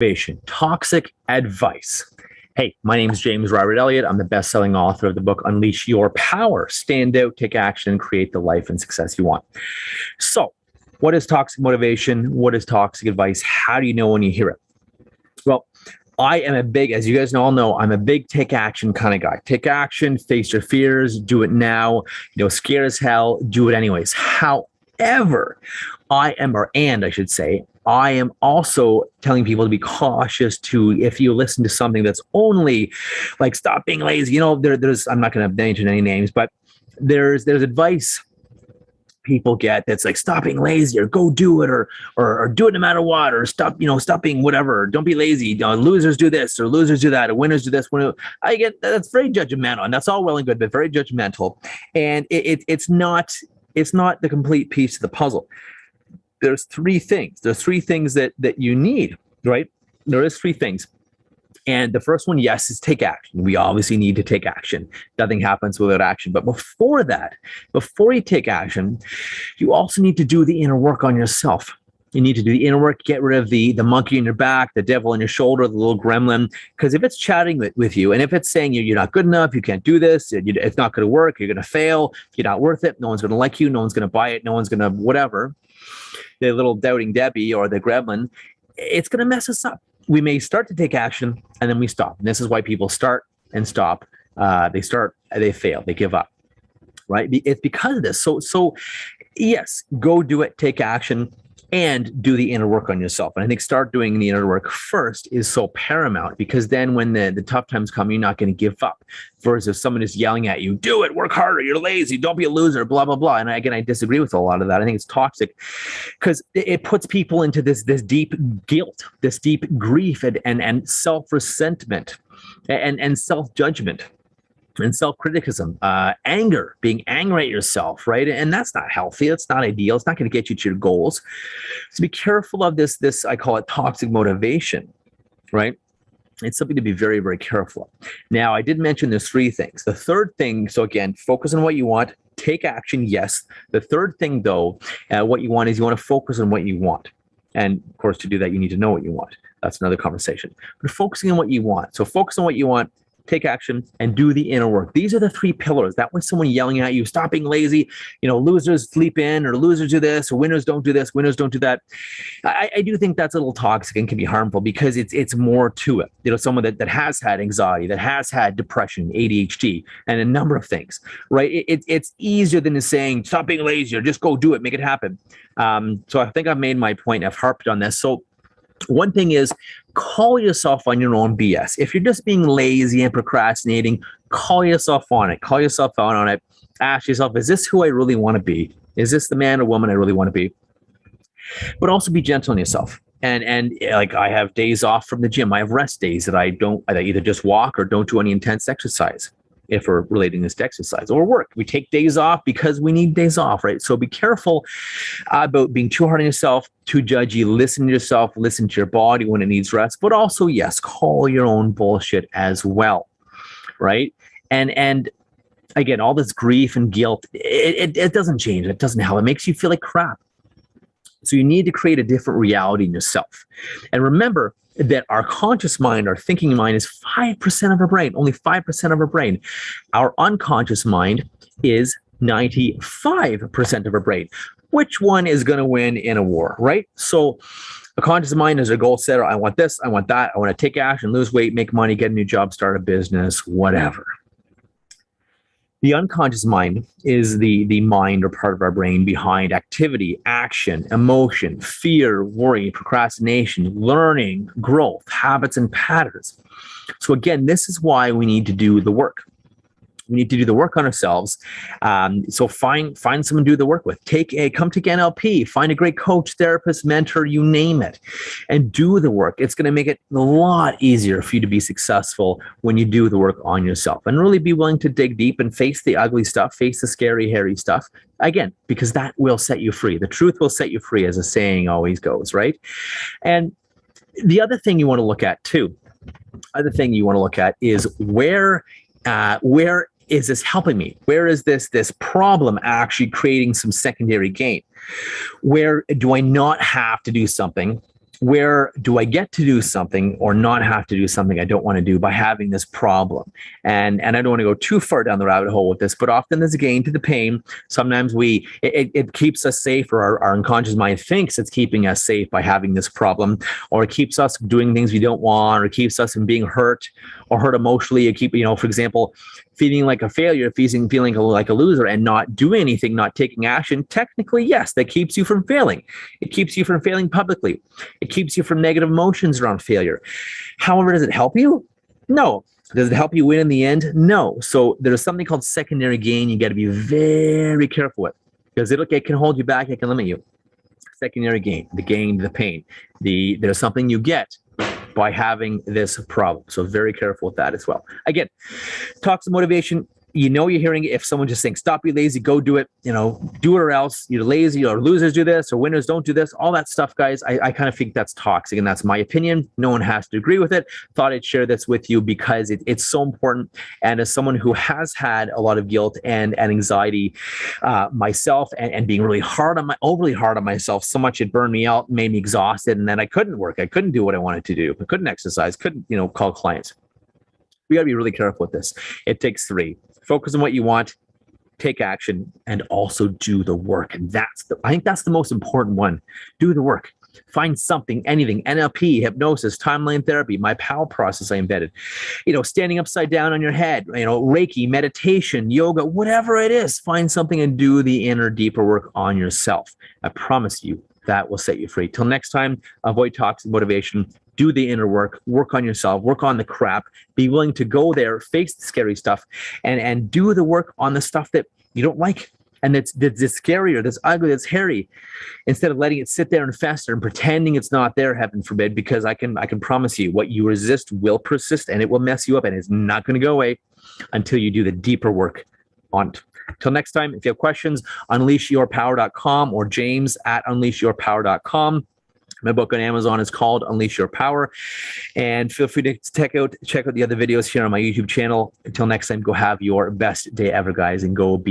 Motivation, toxic advice. Hey, my name is James Robert Elliott. I'm the best-selling author of the book Unleash Your Power, Stand Out, Take Action, and Create the Life and Success You Want. So, what is toxic motivation? What is toxic advice? How do you know when you hear it? Well, I am a big, as you guys all know, I'm a big take action kind of guy. Take action, face your fears, do it now. Scared as hell, do it anyways. However, I should say, I am also telling people to be cautious if you listen to something that's only like stop being lazy. There's I'm not going to mention any names, but there's advice people get that's like stop being lazy or go do it or do it no matter what or stop being whatever. Don't be lazy. Losers do this or losers do that or winners do this. I get that's very judgmental, and that's all well and good, but very judgmental. And it's not the complete piece of the puzzle. There's three things. There's three things that you need, right? There is three things. And the first one, yes, is take action. We obviously need to take action. Nothing happens without action. But before that, before you take action, you also need to do the inner work on yourself. You need to do the inner work, get rid of the monkey in your back, the devil in your shoulder, the little gremlin. Because if it's chatting with you, and if it's saying you're not good enough, you can't do this, it's not going to work, you're going to fail, you're not worth it, no one's going to like you, no one's going to buy it, no one's going to whatever, the little doubting Debbie or the gremlin, it's going to mess us up. We may start to take action and then we stop. And this is why people start and stop. They start, they fail, they give up, right? It's because of this. So yes, go do it, take action, and do the inner work on yourself. And I think start doing the inner work first is so paramount, because then when the tough times come, you're not going to give up. Versus if someone is yelling at you, do it, work harder, you're lazy, don't be a loser, blah, blah, blah. And again, I disagree with a lot of that. I think it's toxic because it puts people into this deep guilt, this deep grief and self-resentment and self-judgment and self-criticism, anger, being angry at yourself, right? And that's not healthy. It's not ideal. It's not going to get you to your goals. So be careful of this, I call it toxic motivation, right? It's something to be very, very careful of. Now, I did mention there's three things. The third thing, so again, focus on what you want, take action, yes. The third thing, though, what you want is you want to focus on what you want. And of course, to do that, you need to know what you want. That's another conversation. But focusing on what you want. So focus on what you want, take action, and do the inner work. These are the three pillars. That way someone yelling at you, stop being lazy, losers sleep in, or losers do this, or winners don't do this, winners don't do that. I do think that's a little toxic and can be harmful because it's more to it. Someone that has had anxiety, that has had depression, ADHD, and a number of things, right? It's easier than saying, stop being lazy, or just go do it, make it happen. So I think I've made my point. I've harped on this. So one thing is, call yourself on your own BS. If you're just being lazy and procrastinating, call yourself on it. Call yourself out on it. Ask yourself, is this who I really want to be? Is this the man or woman I really want to be? But also be gentle on yourself. And like I have days off from the gym. I have rest days that I either just walk or don't do any intense exercise. If we're relating this to exercise or work, we take days off because we need days off, right? So be careful about being too hard on yourself, too judgy. Listen to yourself, listen to your body when it needs rest, but also, yes, call your own bullshit as well, right? And again, all this grief and guilt, it doesn't change. It doesn't help. It makes you feel like crap. So you need to create a different reality in yourself. And remember that our conscious mind, our thinking mind, is 5% of our brain, only 5% of our brain. Our unconscious mind is 95% of our brain. Which one is going to win in a war, right? So a conscious mind is a goal setter. I want this, I want that. I want to take action, lose weight, make money, get a new job, start a business, whatever. The unconscious mind is the mind or part of our brain behind activity, action, emotion, fear, worry, procrastination, learning, growth, habits, and patterns. So again, this is why we need to do the work. We need to do the work on ourselves. So find someone to do the work with. Come take NLP, find a great coach, therapist, mentor, you name it, and do the work. It's going to make it a lot easier for you to be successful when you do the work on yourself, and really be willing to dig deep and face the ugly stuff, face the scary, hairy stuff. Again, because that will set you free. The truth will set you free, as a saying always goes, right? And the other thing you want to look at too, is where is this helping me? Where is this problem actually creating some secondary gain? Where do I not have to do something where do I get to do something or not have to do something I don't want to do by having this problem? And I don't want to go too far down the rabbit hole with this, but often there's a gain to the pain. Sometimes it keeps us safe, or our unconscious mind thinks it's keeping us safe by having this problem, or it keeps us doing things we don't want, or it keeps us from being hurt or hurt emotionally. It keep, for example, feeling like a failure, feeling like a loser and not doing anything, not taking action. Technically, yes, that keeps you from failing. It keeps you from failing publicly. It keeps you from negative emotions around failure. However, does it help you? No. Does it help you win in the end? No. So there's something called secondary gain you got to be very careful with, because it can hold you back. It can limit you. Secondary gain, the pain. There's something you get by having this problem. So very careful with that as well. Again, toxic motivation. You're hearing it if someone just saying, stop being lazy, go do it, do it or else you're lazy, or losers do this, or winners don't do this, all that stuff, guys. I kind of think that's toxic, and that's my opinion. No one has to agree with it. Thought I'd share this with you because it's so important. And as someone who has had a lot of guilt and anxiety myself, and being overly hard on myself, so much it burned me out, made me exhausted, and then I couldn't work. I couldn't do what I wanted to do. I couldn't exercise, couldn't, call clients. We got to be really careful with this. It takes three. Focus on what you want, take action, and also do the work. And I think that's the most important one. Do the work. Find something, anything, NLP, hypnosis, timeline therapy, my POW process I embedded, standing upside down on your head, Reiki, meditation, yoga, whatever it is, find something and do the inner, deeper work on yourself. I promise you that will set you free. Till next time, avoid toxic motivation. Do the inner work, work on yourself, work on the crap, be willing to go there, face the scary stuff, and do the work on the stuff that you don't like and that's scary, or that's ugly, that's hairy, instead of letting it sit there and fester and pretending it's not there, heaven forbid, because I can promise you what you resist will persist, and it will mess you up, and it's not going to go away until you do the deeper work on it. Till next time, if you have questions, unleashyourpower.com or james@unleashyourpower.com. My book on Amazon is called Unleash Your Power. And feel free to check out the other videos here on my YouTube channel. Until next time, go have your best day ever, guys, and go be